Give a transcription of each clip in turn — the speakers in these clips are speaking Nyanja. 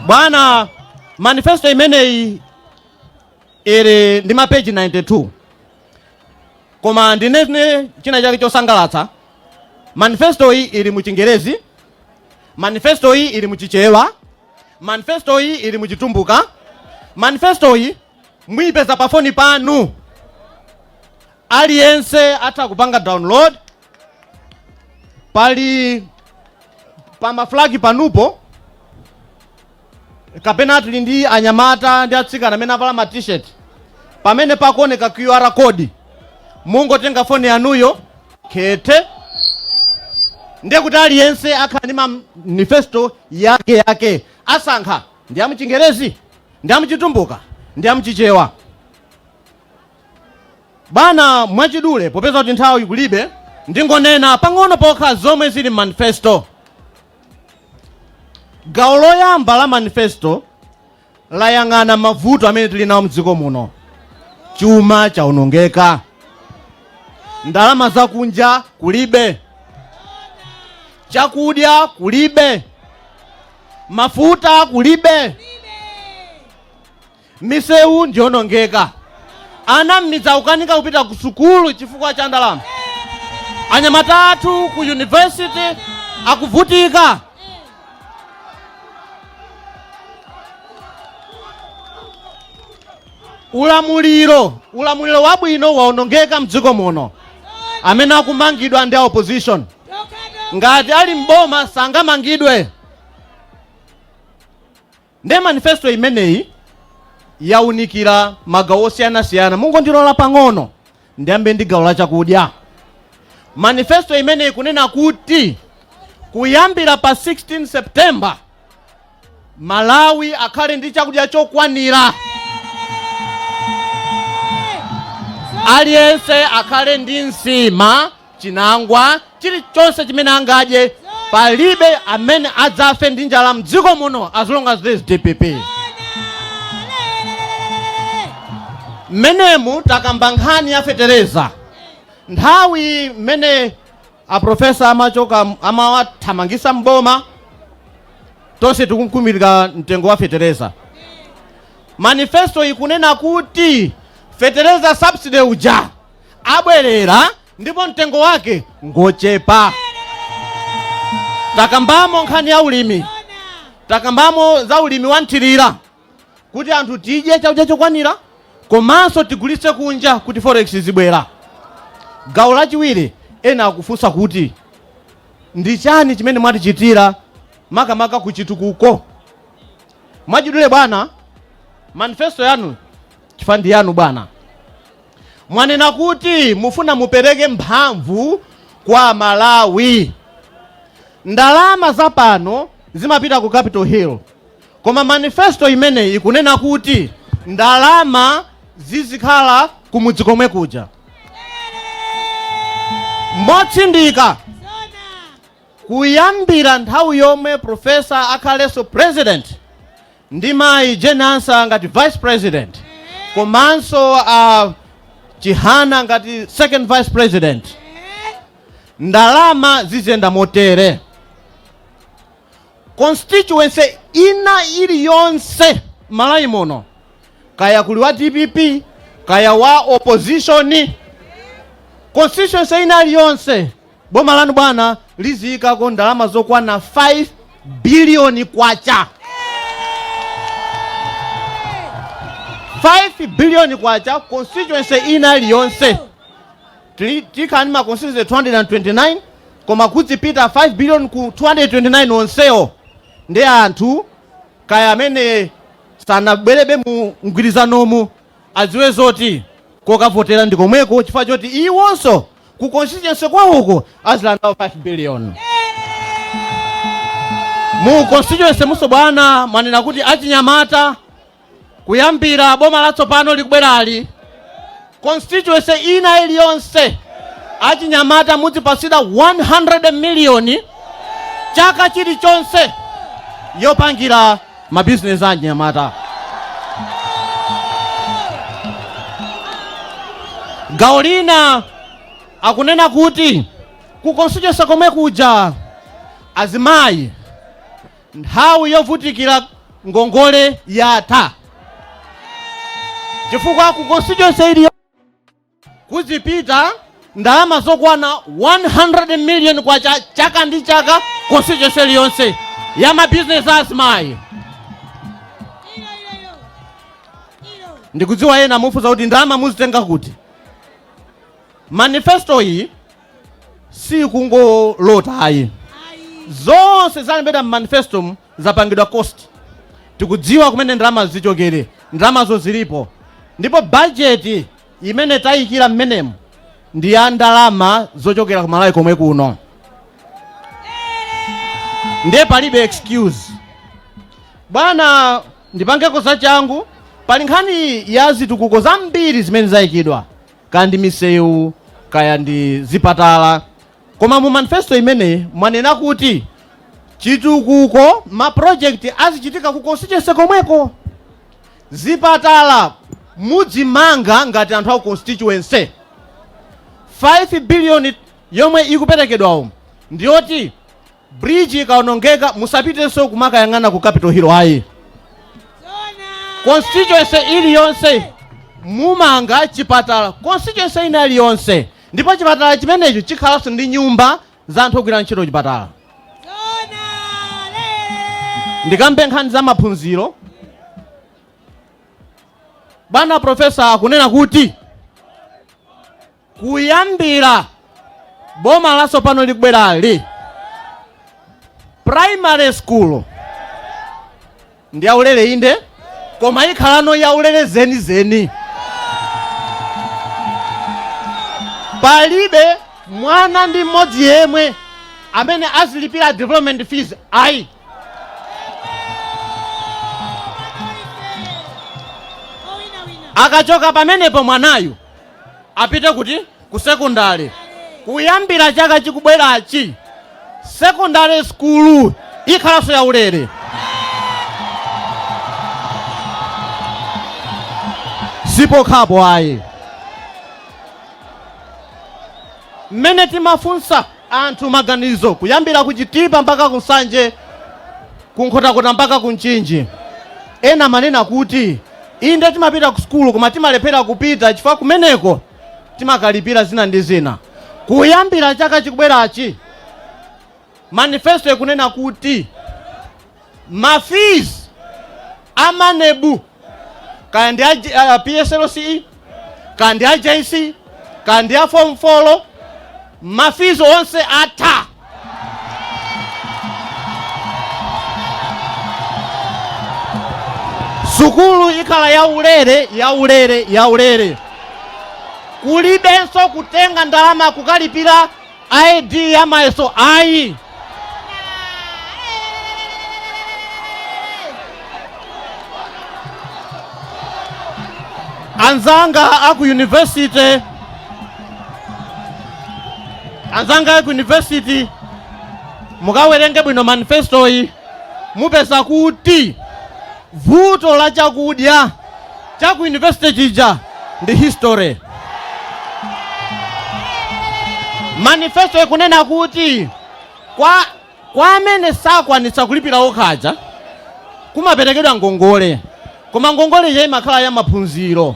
Bwana, manifesto imeneyi iri ndi mapeji 92. Koma ndinene china chake chosangalatsa. Manifesto iyi iri mu Chingerezi, manifesto iyi iri mu Chichewa, manifesto iyi iri mu Chitumbuka. Manifesto iyi mwipeza pa phone panu. Aliyense atha kupanga download. Pali pama flag panupo. Kapena tuli ndi anyamata ndi atsikana amene avala ma t-shirt. Pamene pakuoneka QR code. Mungotenga phone yanuyo khete. Ndiye kuti aliyense akhala ndi manifesto yake asankha ndi ya mu Chingerezi, ndi ya mu Chitumbuka, ndi ya mu Chichewa. Bana mwachidule popeza kuti nthawi kulibe ndingonena pang'ono pokha zomwe zili manifesto. Gawo loyamba la manifesto layang'ana mavuto amene tili nawo mdziko muno. Chuma chaonongeka, ndalama zakunja kulibe, chakudya kulibe, mafuta kulibe, misewu ndionongeka, ana mmidzakukanika kupita ku sukulu chifukwa cha ndalama, anyamata athu ku university akuvutika. Ulamuliro wabwino waonongeka mdziko muno. Amene akumangidwa ndi opposition. Ngati ali mboma sangamangidwe. Nde manifesto imeneyi yaunikira magawo siyana. Mungu ndilola pang'ono ndiyambe ndi gawo la chakudya. Manifesto imeneyi kunena kuti kuyambira pa 16 September Malawi akhale ndi chakudya chokwanira. Aliyense akhale ndi nsima, chinangwa, chilichonse chimene angadye. Palibe amene adzafe ndi njala mdziko muno as long as there is DPP. Menemu takamba nkhani ya fetereza. Nthawi mene a professor amachoka amawathamangisa mboma tonse tikunkumirika mtengo wa fetereza. Manifesto ikunena kuti fetereza subsidy uja abwerera ndipo mtengo wake ngochepa. Takambamo nkhani ya ulimi, takambamo za ulimi wanthirira kuti anthu tidye chakudya chokwanira komanso tigulitse kunja kuti forex zibwera. Gawo lachiwiri ena akufunsa kuti ndi chani chimene mwatichitira makamaka kuchitukuko. Mwachidule bwana, manifesto yanu chifandi yanu bwana. Mwanena kuti mufuna mupereke mphamvu kwa Malawi. Ndalama za pano zimapita ku Capitol Hill. Koma manifesto imene ikunena kuti ndalama zizikhala kumudzi komwe kuja. Motsindika kuyambira nthawi yomwe professor akhaleso president ndi mayi Jenansa ngati vice president, komanso Chihana ngati second vice president, ndalama zizenda motere. Constituency ina iliyonse Malawi muno, kaya kuli wa DPP, kaya wa opposition, constituency ina iliyonse boma lanu bwana lizika ko ndalama zokwana 5 billion kwacha. 5 billion kwacha constituency ina iliyonse. Tikani ma constituency 229 koma kuzipita 5 billion ku 229 onseyo. Ndi anthu kaya amene sanabwerebe mu mgwirizanomu adziwe zoti kokavotera ndikomweko chifukwa choti iwonso ku constituency kwawoko azilanda 5 billion. Mu constituency muso bwana mwanena kuti achinyamata kuyambira boma latsopano likubwerali constituency ina iliyonse achinyamata muzipasida 100 million chaka chilichonse yopangira mabusiness achinyamata. Gawo lina akunena kuti ku constituency komwe kuja azimayi nthawi yovutikira ngongole yatha. Chifukwa ku constituency ili kuzipita ndalama zokwana 100 million kwa chaka ndi chaka constituency yonse ya ma business asmai. Ndikudziwa yena mufuza kuti ndalama muzitenga kuti. Manifesto hii si kungolota ayi. Zonse zalembedwa manifesto zapangidwa cost. Tikudziwa kumene ndalama zichokere, ndalama zo zilipo. Ndipo budget imene tayikira mmenemu ndi ya ndalama zochokera ku Malawi komwe kuno. Ndiye palibe excuse. Bwana ndipangeko za changu, pali nkhani ya zitukuko zambiri zimene zayikidwa. Kaya ndi misewu, kaya ndi zipatala. Koma mu manifesto imene mwanena kuti chitukuko ma project azichitika ku constituency komweko. Zipatala mudzimanga ngati anthu a constituency. 5 billion yomwe ikuperekedwawo ndiyoti bridge ikaonongeka musapitenso kumakayang'ana ku Capitol Hill ayi. Constituency iliyonse mumanga chipatala, constituency ina iliyonse, ndipo chipatala chimenecho chikhalanso ndi nyumba za anthu ogwira ntchito chipatala. Ndikambe nkhani za maphunziro, bwana profesa akunena kuti kuyambira boma laso pano likubwerali primary school ndi yaulere inde, koma ikhalano yaulere zeni. Palibe mwana ndi mmodzi yemwe amene azilipira development fees ayi. Akachoka pamenepo mwanayu apite kuti ku secondary. Kuyambira chaka chikubwerachi secondary school ikhalanso yaulere. Sipo khapo ayi. Mmene timafunsa anthu maganizo kuyambira kuchitipa mpaka kusanje, kunkhotakota mpaka kunchinji. Ena manena kuti inde timapita ku skulu koma timalephera kupita chifukwa kumeneko timakalipira zina ndi zina. Kuyambira chaka chikubwerachi manifesto ikunena kuti mafees amanebu kaya ndi PSLC, kaya ndi JC, kaya ndi form 4, mafees onse atha. Sukulu ikhala yaulere. Kulibenso kutenga ndalama kukalipira ID ya mayeso ayi. Anzanga aku university mukawerenge bwino manifesto iyi mupeza kuti vuto la chakudya chaku university chija ndi history. Manifesto ikunena kuti kwa amene sakwanitsa kulipira okhaja kumaperekedwa ngongole, koma ngongole ija imakhala ya maphunziro.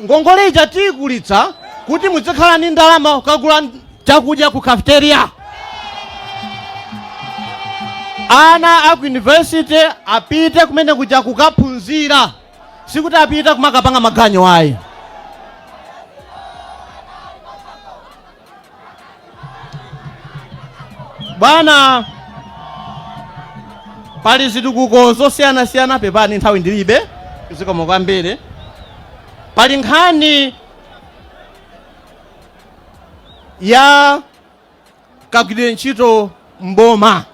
Ngongole ija tikulitsa kuti muzikhala ndi ndalama kukagula chakudya ku cafeteria. Ana aku university apite kumene kuja kukaphunzira, sikuti apite kumakapanga maganyo ayi. Bwana pali zitukuko zosiyana pepani nthawi ndilibe zikomo kwambiri. Pali nkhani ya kagwirire ntchito mboma.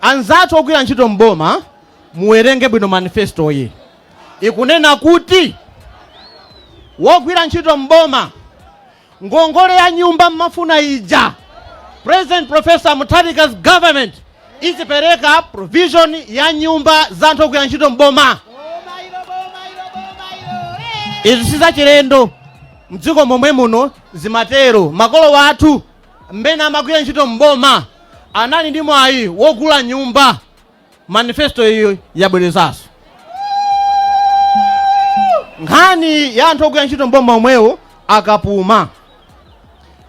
Anzathu ogwira ntchito mboma muwerenge bwino manifesto iyi. Ikunena kuti wogwira ntchito mboma ngongole ya nyumba mmafuna ija President Professor Mutharika's government izipereka provision ya nyumba za anthu ogwira ntchito mboma. Izi sizachilendo mdziko momwe muno zimatero. Makolo wathu mmene amagwira ntchito mboma anali ndi mwayi wogula nyumba manifesto iyo yabwerezaso nkhani ya anthu ogwira ntchito mboma omwewo akapuma.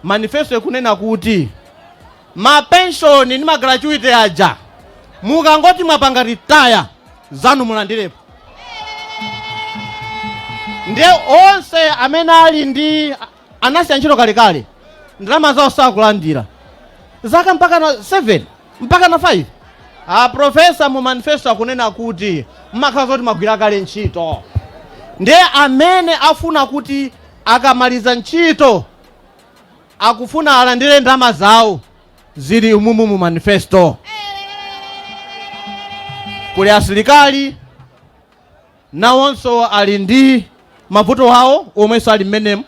Manifesto ikunena kuti mapenshoni ni magratuity aja mukangoti mwapanga retire zanu mulandirepo. Nde onse amene ali ndi anasiya ntchito kalekale ndalama zawo sakulandira zaka mpaka na 7 mpaka na 5. Profesa mu manifesto akunena kuti mmakhala zoti magwira kale ntchito. Nde amene afuna kuti akamaliza ntchito akufuna alandire ndalama zawo zili umumu mu manifesto. Kuli asilikali nawonso ali ndi mavuto wawo omwenso ali mmenemu.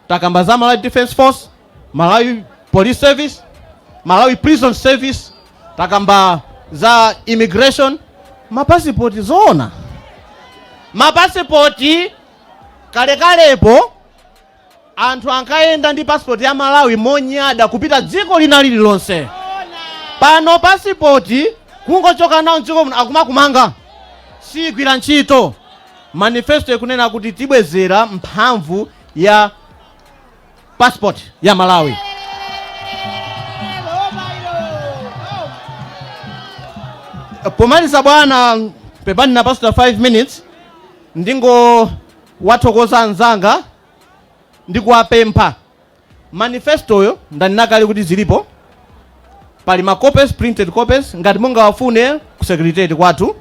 Takamba za Malawi Defense Force, Malawi Police Service, Malawi Prison Service, takamba za immigration, mapasipoti zona. Mapasipoti kalekalepo anthu ankaenda ndi passport ya Malawi monyada kupita dziko lina lililonse. Pano pasipoti kungochoka nawo dziko muno akumakumanga sigwira ntchito. Manifesto ikunena kuti tibwezera mphamvu ya passport ya Malawi. Pomaliza bwana pepani na pastor 5 minutes ndingo wathokoza anzanga ndikuwapempha. Manifesto yo ndaninakali kuti zilipo pali ma copies, printed copies ngati mungawafune ku secretariat kwathu.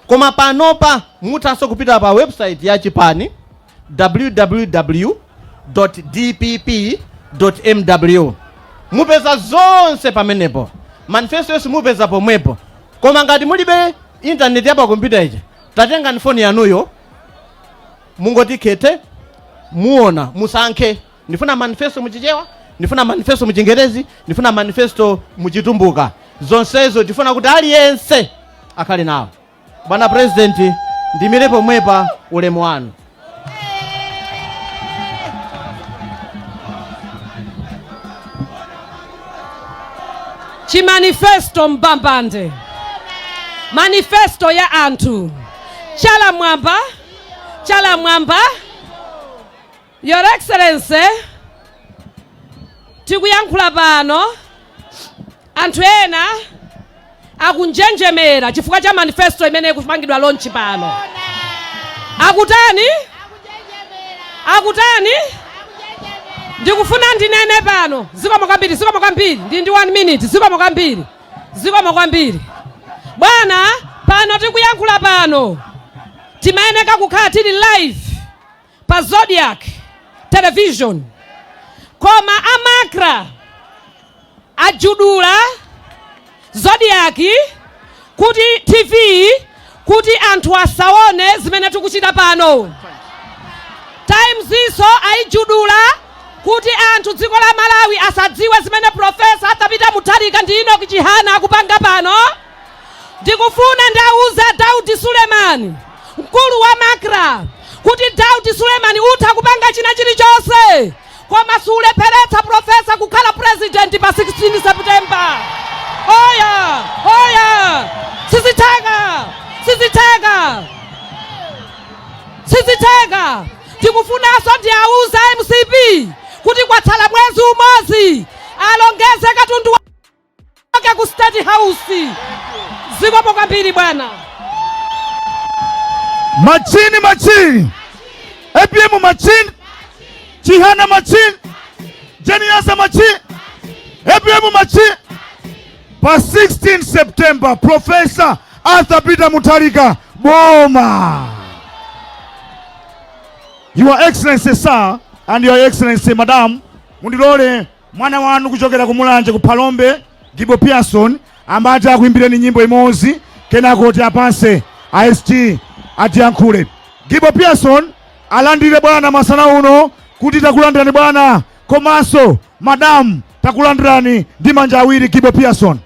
Koma panopa muthanso kupita pa website ya chipani www.dpp.mw mupeza zonse pamenepo. Manifesto yonse mupeza pomwepo. Koma ngati mulibe internet ya pa computer ija tatenga ni phone yanuyo mungoti kete muona musankhe ndifuna manifesto muchichewa, ndifuna manifesto muchingerezi, ndifuna manifesto muchitumbuka. Zonsezo tifuna kuti aliyense akhale nawo. Bwana President ndimire pomwepa ulemu wanu. Chimanifesto mbambande. Manifesto ya antu. Chala mwamba. Your Excellency, tikuyankhula pano anthu ena akunjenjemera chifukwa cha manifesto imene kupangidwa launch pano. Akutani? Ndikufuna ndinene pano. Zikomo kwambiri. Ndi 1 minute. Zikomo kwambiri. Bwana, pano tikuyankhula pano. Timayeneka kukhala tili live pa Zodiac television. Koma amakra ajudula Zodiac kuti TV kuti anthu asaone zimene tikuchita pano. Times iso aijudula kuti anthu dziko la Malawi asadziwe zimene Profesa Atapita Mutharika ndi Enoch Chihana akupanga pano. Ndikufuna ndauza Daudi Sulemani, mkulu wa makra, kuti Daudi Sulemani utha kupanga china chilichonse koma sulepheretsa Profesa kukhala president pa 16 September. Oya! Siziteka. Tikufunanso ndiauza MCP kuti kwatsala mwezi umodzi alongeze katundu wake ku State House. Zikomo kwambiri bwana. Machini APM machini Chihana machini Jeniasa machini APM machini pa 16 September Professor Atapita Mutharika boma. Your Excellency sir and Your Excellency madam, mundilole mwana wanu kuchokera kumulanje ku Palombe Ndipo Pearson ambaye akuimbireni nyimbo imodzi kenako kuti apanse IST atiyankhule. Ndipo Pearson alandire bwana masana uno kuti takulandirani bwana komanso madam takulandirani ndi manja awiri. Ndipo Pearson.